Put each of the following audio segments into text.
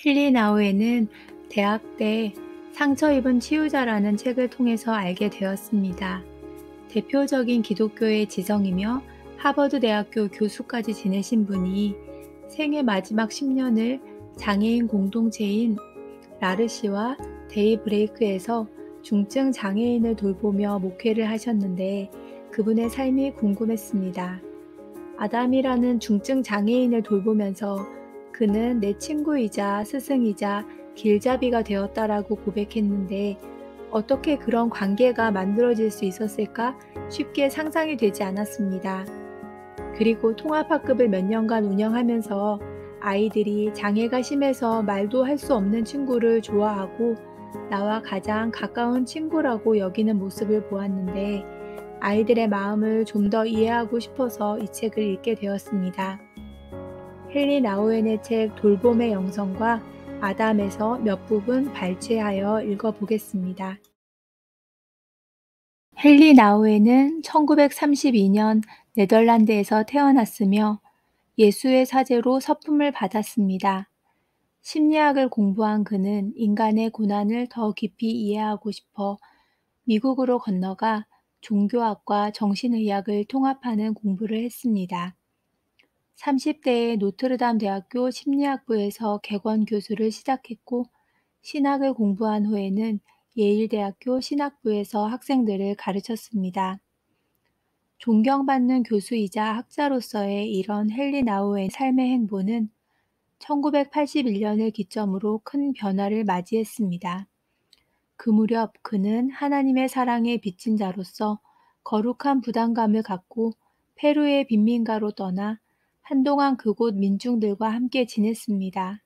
헨리 나우에는 대학 때 상처 입은 치유자라는 책을 통해서 알게 되었습니다. 대표적인 기독교의 지성이며 하버드 대학교 교수까지 지내신 분이 생애 마지막 10년을 장애인 공동체인 라르시와 데이브레이크에서 중증 장애인을 돌보며 목회를 하셨는데 그분의 삶이 궁금했습니다. 아담이라는 중증 장애인을 돌보면서 그는 내 친구이자 스승이자 길잡이가 되었다라고 고백했는데 어떻게 그런 관계가 만들어질 수 있었을까 쉽게 상상이 되지 않았습니다. 그리고 통합학급을 몇 년간 운영하면서 아이들이 장애가 심해서 말도 할 수 없는 친구를 좋아하고 나와 가장 가까운 친구라고 여기는 모습을 보았는데 아이들의 마음을 좀 더 이해하고 싶어서 이 책을 읽게 되었습니다. 헨리 나우엔의 책 돌봄의 영성과 아담에서 몇 부분 발췌하여 읽어보겠습니다. 헨리 나우엔은 1932년 네덜란드에서 태어났으며 예수의 사제로 서품을 받았습니다. 심리학을 공부한 그는 인간의 고난을 더 깊이 이해하고 싶어 미국으로 건너가 종교학과 정신의학을 통합하는 공부를 했습니다. 30대에 노트르담 대학교 심리학부에서 객원 교수를 시작했고 신학을 공부한 후에는 예일대학교 신학부에서 학생들을 가르쳤습니다. 존경받는 교수이자 학자로서의 이런 헨리 나우의 삶의 행보는 1981년을 기점으로 큰 변화를 맞이했습니다. 그 무렵 그는 하나님의 사랑에 빚진 자로서 거룩한 부담감을 갖고 페루의 빈민가로 떠나 한동안 그곳 민중들과 함께 지냈습니다.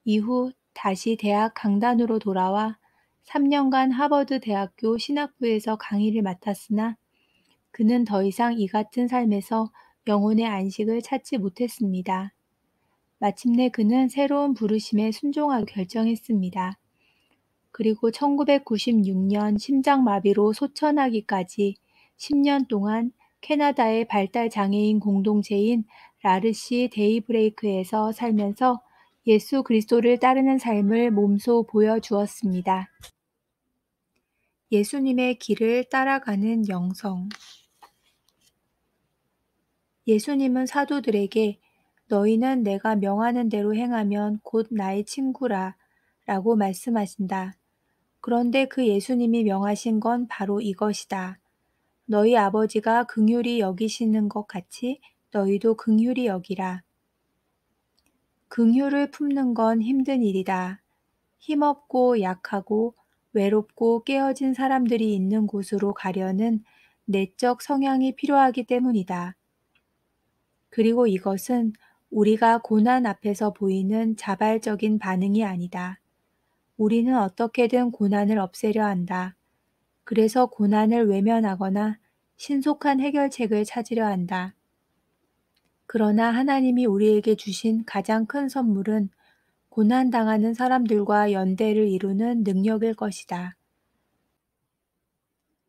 이후 다시 대학 강단으로 돌아와 3년간 하버드 대학교 신학부에서 강의를 맡았으나 그는 더 이상 이 같은 삶에서 영혼의 안식을 찾지 못했습니다. 마침내 그는 새로운 부르심에 순종하기로 결정했습니다. 그리고 1996년 심장마비로 소천하기까지 10년 동안 캐나다의 발달장애인 공동체인 라르시 데이브레이크에서 살면서 예수 그리스도를 따르는 삶을 몸소 보여주었습니다. 예수님의 길을 따라가는 영성. 예수님은 사도들에게 너희는 내가 명하는 대로 행하면 곧 나의 친구라 라고 말씀하신다. 그런데 그 예수님이 명하신 건 바로 이것이다. 너희 아버지가 긍휼히 여기시는 것 같이 너희도 긍휼히 여기라. 긍휼을 품는 건 힘든 일이다. 힘없고 약하고 외롭고 깨어진 사람들이 있는 곳으로 가려는 내적 성향이 필요하기 때문이다. 그리고 이것은 우리가 고난 앞에서 보이는 자발적인 반응이 아니다. 우리는 어떻게든 고난을 없애려 한다. 그래서 고난을 외면하거나 신속한 해결책을 찾으려 한다. 그러나 하나님이 우리에게 주신 가장 큰 선물은 고난당하는 사람들과 연대를 이루는 능력일 것이다.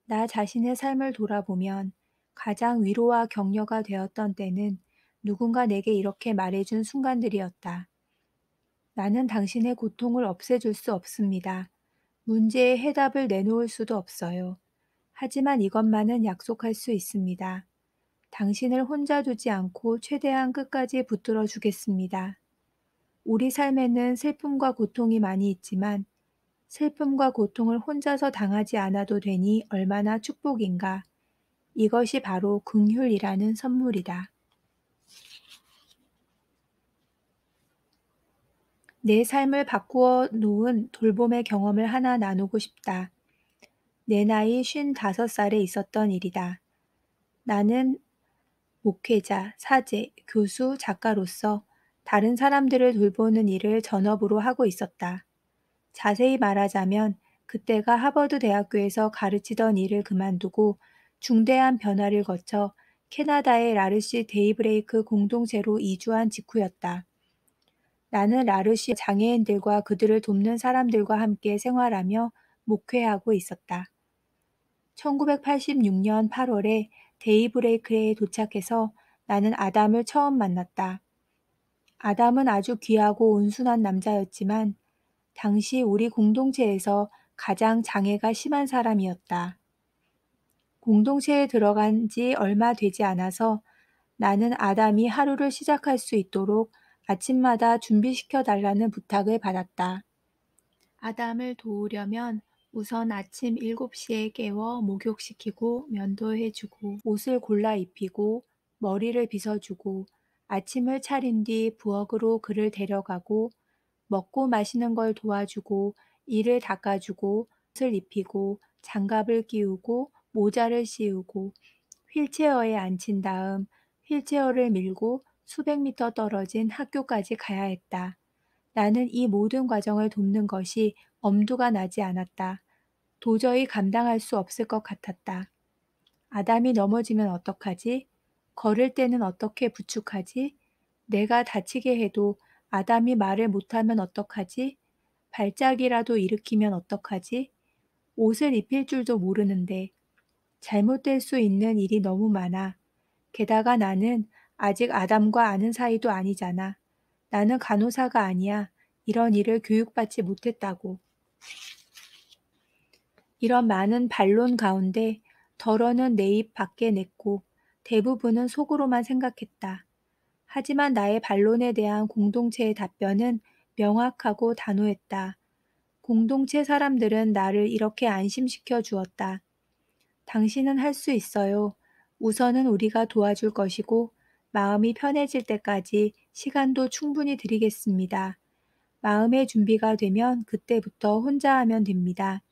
나 자신의 삶을 돌아보면 가장 위로와 격려가 되었던 때는 누군가 내게 이렇게 말해준 순간들이었다. 나는 당신의 고통을 없애줄 수 없습니다. 문제의 해답을 내놓을 수도 없어요. 하지만 이것만은 약속할 수 있습니다. 당신을 혼자 두지 않고 최대한 끝까지 붙들어 주겠습니다. 우리 삶에는 슬픔과 고통이 많이 있지만 슬픔과 고통을 혼자서 당하지 않아도 되니 얼마나 축복인가. 이것이 바로 긍휼이라는 선물이다. 내 삶을 바꾸어 놓은 돌봄의 경험을 하나 나누고 싶다. 내 나이 55살에 있었던 일이다. 나는 목회자, 사제, 교수, 작가로서 다른 사람들을 돌보는 일을 전업으로 하고 있었다. 자세히 말하자면 그때가 하버드 대학교에서 가르치던 일을 그만두고 중대한 변화를 거쳐 캐나다의 라르시 데이브레이크 공동체로 이주한 직후였다. 나는 라르시 장애인들과 그들을 돕는 사람들과 함께 생활하며 목회하고 있었다. 1986년 8월에 데이브레이크에 도착해서 나는 아담을 처음 만났다. 아담은 아주 귀하고 온순한 남자였지만 당시 우리 공동체에서 가장 장애가 심한 사람이었다. 공동체에 들어간 지 얼마 되지 않아서 나는 아담이 하루를 시작할 수 있도록 아침마다 준비시켜 달라는 부탁을 받았다. 아담을 도우려면 우선 아침 7시에 깨워 목욕시키고 면도해주고 옷을 골라 입히고 머리를 빗어주고 아침을 차린 뒤 부엌으로 그를 데려가고 먹고 마시는 걸 도와주고 이를 닦아주고 옷을 입히고 장갑을 끼우고 모자를 씌우고 휠체어에 앉힌 다음 휠체어를 밀고 수백 미터 떨어진 학교까지 가야 했다. 나는 이 모든 과정을 돕는 것이 엄두가 나지 않았다. 도저히 감당할 수 없을 것 같았다. 아담이 넘어지면 어떡하지? 걸을 때는 어떻게 부축하지? 내가 다치게 해도 아담이 말을 못하면 어떡하지? 발작이라도 일으키면 어떡하지? 옷을 입힐 줄도 모르는데 잘못될 수 있는 일이 너무 많아. 게다가 나는 아직 아담과 아는 사이도 아니잖아. 나는 간호사가 아니야. 이런 일을 교육받지 못했다고. 이런 많은 반론 가운데 덜어는 내 입 밖에 냈고 대부분은 속으로만 생각했다. 하지만 나의 반론에 대한 공동체의 답변은 명확하고 단호했다. 공동체 사람들은 나를 이렇게 안심시켜 주었다. 당신은 할 수 있어요. 우선은 우리가 도와줄 것이고 마음이 편해질 때까지 시간도 충분히 드리겠습니다. 마음의 준비가 되면 그때부터 혼자 하면 됩니다.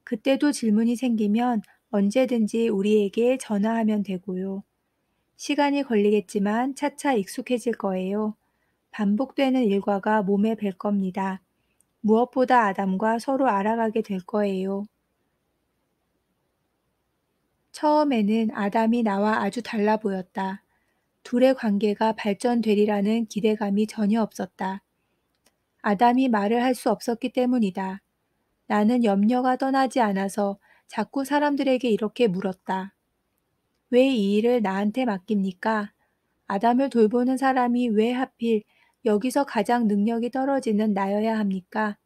그때도 질문이 생기면 언제든지 우리에게 전화하면 되고요. 시간이 걸리겠지만 차차 익숙해질 거예요. 반복되는 일과가 몸에 뵐 겁니다. 무엇보다 아담과 서로 알아가게 될 거예요. 처음에는 아담이 나와 아주 달라 보였다. 둘의 관계가 발전되리라는 기대감이 전혀 없었다. 아담이 말을 할 수 없었기 때문이다. 나는 염려가 떠나지 않아서 자꾸 사람들에게 이렇게 물었다. 왜 이 일을 나한테 맡깁니까? 아담을 돌보는 사람이 왜 하필 여기서 가장 능력이 떨어지는 나여야 합니까?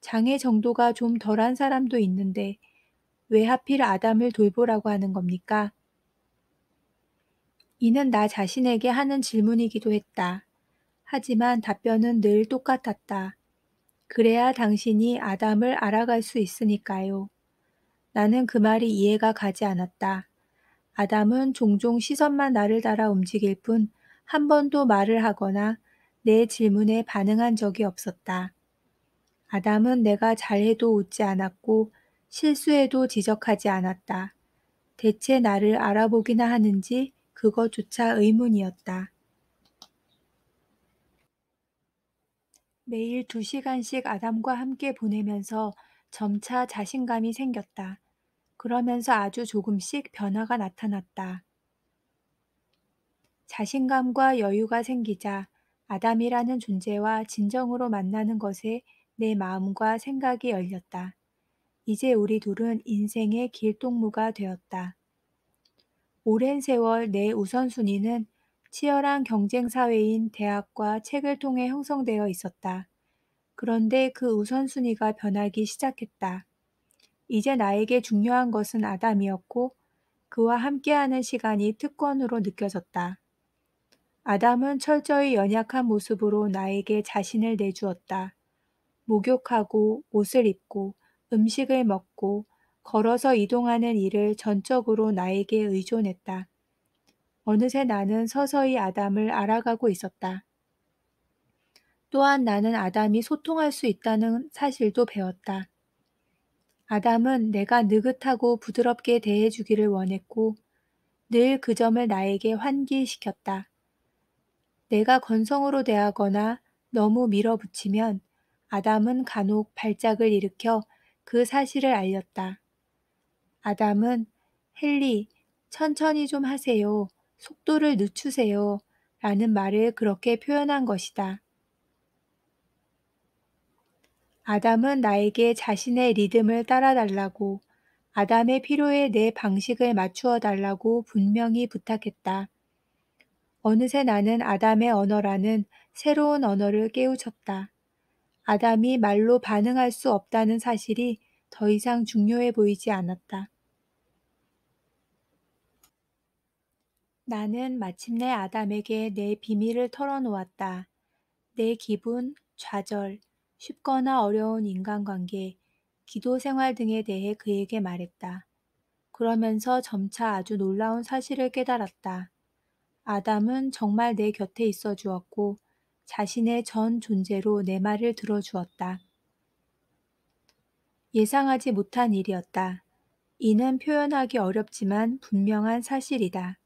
장애 정도가 좀 덜한 사람도 있는데 왜 하필 아담을 돌보라고 하는 겁니까? 이는 나 자신에게 하는 질문이기도 했다. 하지만 답변은 늘 똑같았다. 그래야 당신이 아담을 알아갈 수 있으니까요. 나는 그 말이 이해가 가지 않았다. 아담은 종종 시선만 나를 따라 움직일 뿐 한 번도 말을 하거나 내 질문에 반응한 적이 없었다. 아담은 내가 잘해도 웃지 않았고 실수해도 지적하지 않았다. 대체 나를 알아보기나 하는지 그것조차 의문이었다. 매일 2시간씩 아담과 함께 보내면서 점차 자신감이 생겼다. 그러면서 아주 조금씩 변화가 나타났다. 자신감과 여유가 생기자 아담이라는 존재와 진정으로 만나는 것에 내 마음과 생각이 열렸다. 이제 우리 둘은 인생의 길동무가 되었다. 오랜 세월 내 우선순위는 치열한 경쟁 사회인 대학과 책을 통해 형성되어 있었다. 그런데 그 우선순위가 변하기 시작했다. 이제 나에게 중요한 것은 아담이었고 그와 함께하는 시간이 특권으로 느껴졌다. 아담은 철저히 연약한 모습으로 나에게 자신을 내주었다. 목욕하고 옷을 입고 음식을 먹고 걸어서 이동하는 일을 전적으로 나에게 의존했다. 어느새 나는 서서히 아담을 알아가고 있었다. 또한 나는 아담이 소통할 수 있다는 사실도 배웠다. 아담은 내가 느긋하고 부드럽게 대해주기를 원했고 늘 그 점을 나에게 환기시켰다. 내가 건성으로 대하거나 너무 밀어붙이면 아담은 간혹 발작을 일으켜 그 사실을 알렸다. 아담은 헨리, 천천히 좀 하세요. 속도를 늦추세요. 라는 말을 그렇게 표현한 것이다. 아담은 나에게 자신의 리듬을 따라달라고, 아담의 필요에 내 방식을 맞추어 달라고 분명히 부탁했다. 어느새 나는 아담의 언어라는 새로운 언어를 깨우쳤다. 아담이 말로 반응할 수 없다는 사실이 더 이상 중요해 보이지 않았다. 나는 마침내 아담에게 내 비밀을 털어놓았다. 내 기분, 좌절, 쉽거나 어려운 인간관계, 기도 생활 등에 대해 그에게 말했다. 그러면서 점차 아주 놀라운 사실을 깨달았다. 아담은 정말 내 곁에 있어 주었고 자신의 전 존재로 내 말을 들어주었다. 예상하지 못한 일이었다. 이는 표현하기 어렵지만 분명한 사실이다.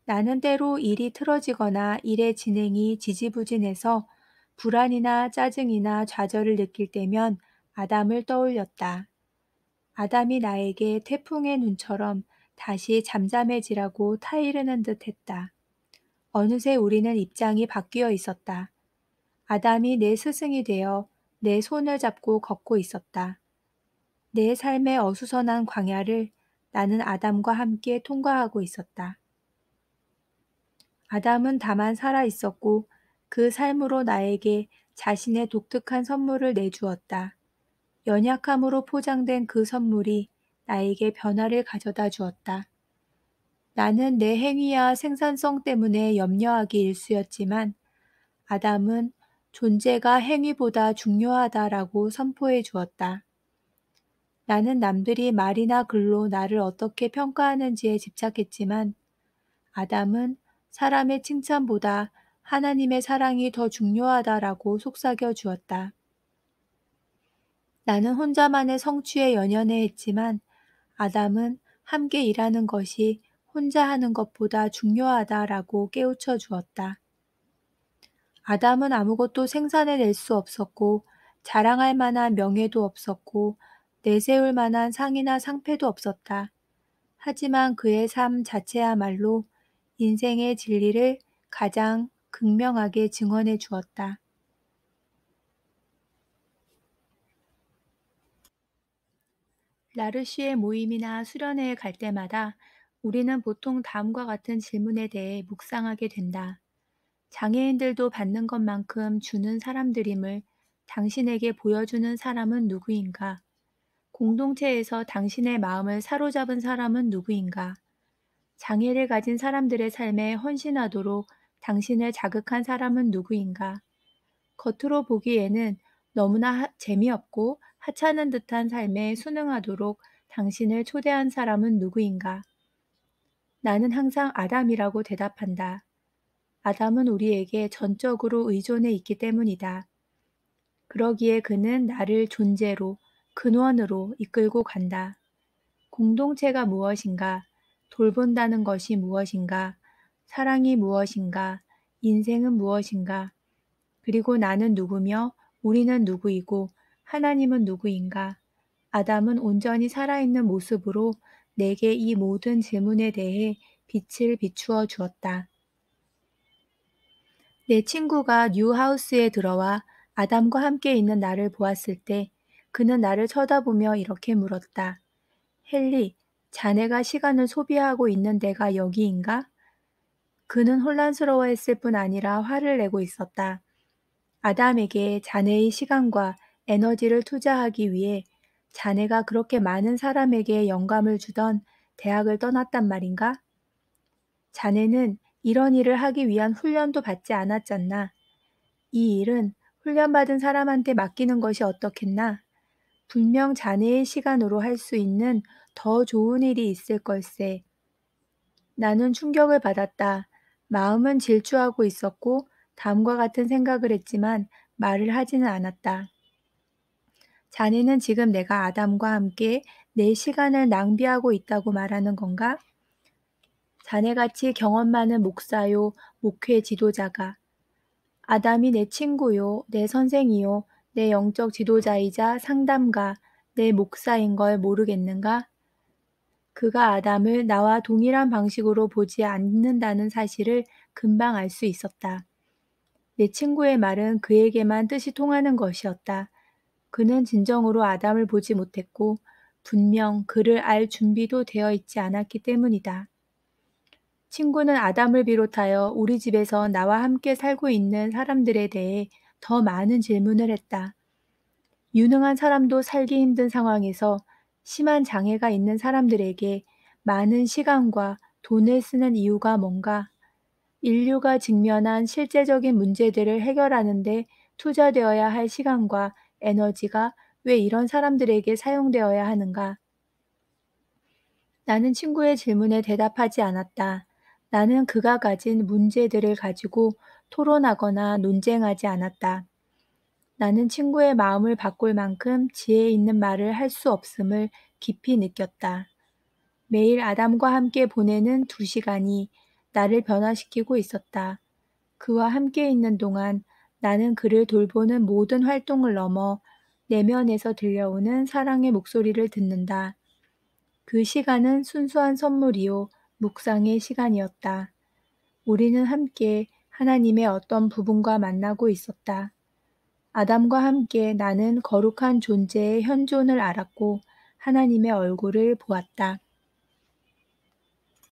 나는 때로 일이 틀어지거나 일의 진행이 지지부진해서 불안이나 짜증이나 좌절을 느낄 때면 아담을 떠올렸다. 아담이 나에게 태풍의 눈처럼 다시 잠잠해지라고 타이르는 듯 했다. 어느새 우리는 입장이 바뀌어 있었다. 아담이 내 스승이 되어 내 손을 잡고 걷고 있었다. 내 삶의 어수선한 광야를 나는 아담과 함께 통과하고 있었다. 아담은 다만 살아 있었고 그 삶으로 나에게 자신의 독특한 선물을 내주었다. 연약함으로 포장된 그 선물이 나에게 변화를 가져다 주었다. 나는 내 행위와 생산성 때문에 염려하기 일쑤였지만 아담은 존재가 행위보다 중요하다라고 선포해 주었다. 나는 남들이 말이나 글로 나를 어떻게 평가하는지에 집착했지만 아담은 사람의 칭찬보다 하나님의 사랑이 더 중요하다라고 속삭여 주었다. 나는 혼자만의 성취에 연연해 했지만 아담은 함께 일하는 것이 혼자 하는 것보다 중요하다라고 깨우쳐 주었다. 아담은 아무것도 생산해낼 수 없었고 자랑할 만한 명예도 없었고 내세울 만한 상이나 상패도 없었다. 하지만 그의 삶 자체야말로 인생의 진리를 가장 극명하게 증언해 주었다. 라르시의 모임이나 수련회에 갈 때마다 우리는 보통 다음과 같은 질문에 대해 묵상하게 된다. 장애인들도 받는 것만큼 주는 사람들임을 당신에게 보여주는 사람은 누구인가? 공동체에서 당신의 마음을 사로잡은 사람은 누구인가? 장애를 가진 사람들의 삶에 헌신하도록 당신을 자극한 사람은 누구인가? 겉으로 보기에는 너무나 재미없고 하찮은 듯한 삶에 순응하도록 당신을 초대한 사람은 누구인가? 나는 항상 아담이라고 대답한다. 아담은 우리에게 전적으로 의존해 있기 때문이다. 그러기에 그는 나를 존재로, 근원으로 이끌고 간다. 공동체가 무엇인가? 돌본다는 것이 무엇인가? 사랑이 무엇인가? 인생은 무엇인가? 그리고 나는 누구며 우리는 누구이고 하나님은 누구인가? 아담은 온전히 살아있는 모습으로 내게 이 모든 질문에 대해 빛을 비추어 주었다. 내 친구가 뉴하우스에 들어와 아담과 함께 있는 나를 보았을 때 그는 나를 쳐다보며 이렇게 물었다. 헨리, 자네가 시간을 소비하고 있는 데가 여기인가? 그는 혼란스러워했을 뿐 아니라 화를 내고 있었다. 아담에게 자네의 시간과 에너지를 투자하기 위해 자네가 그렇게 많은 사람에게 영감을 주던 대학을 떠났단 말인가? 자네는 이런 일을 하기 위한 훈련도 받지 않았잖나. 이 일은 훈련받은 사람한테 맡기는 것이 어떻겠나? 분명 자네의 시간으로 할 수 있는 더 좋은 일이 있을 걸세. 나는 충격을 받았다. 마음은 질주하고 있었고 다음과 같은 생각을 했지만 말을 하지는 않았다. 자네는 지금 내가 아담과 함께 내 시간을 낭비하고 있다고 말하는 건가? 자네같이 경험 많은 목사요, 목회 지도자가 아담이 내 친구요, 내 선생이요, 내 영적 지도자이자 상담가, 내 목사인 걸 모르겠는가? 그가 아담을 나와 동일한 방식으로 보지 않는다는 사실을 금방 알 수 있었다. 내 친구의 말은 그에게만 뜻이 통하는 것이었다. 그는 진정으로 아담을 보지 못했고 분명 그를 알 준비도 되어 있지 않았기 때문이다. 친구는 아담을 비롯하여 우리 집에서 나와 함께 살고 있는 사람들에 대해 더 많은 질문을 했다. 유능한 사람도 살기 힘든 상황에서 심한 장애가 있는 사람들에게 많은 시간과 돈을 쓰는 이유가 뭔가? 인류가 직면한 실제적인 문제들을 해결하는데 투자되어야 할 시간과 에너지가 왜 이런 사람들에게 사용되어야 하는가? 나는 친구의 질문에 대답하지 않았다. 나는 그가 가진 문제들을 가지고 토론하거나 논쟁하지 않았다. 나는 친구의 마음을 바꿀 만큼 지혜 있는 말을 할 수 없음을 깊이 느꼈다. 매일 아담과 함께 보내는 2시간이 나를 변화시키고 있었다. 그와 함께 있는 동안 나는 그를 돌보는 모든 활동을 넘어 내면에서 들려오는 사랑의 목소리를 듣는다. 그 시간은 순수한 선물이요, 묵상의 시간이었다. 우리는 함께 하나님의 어떤 부분과 만나고 있었다. 아담과 함께 나는 거룩한 존재의 현존을 알았고 하나님의 얼굴을 보았다.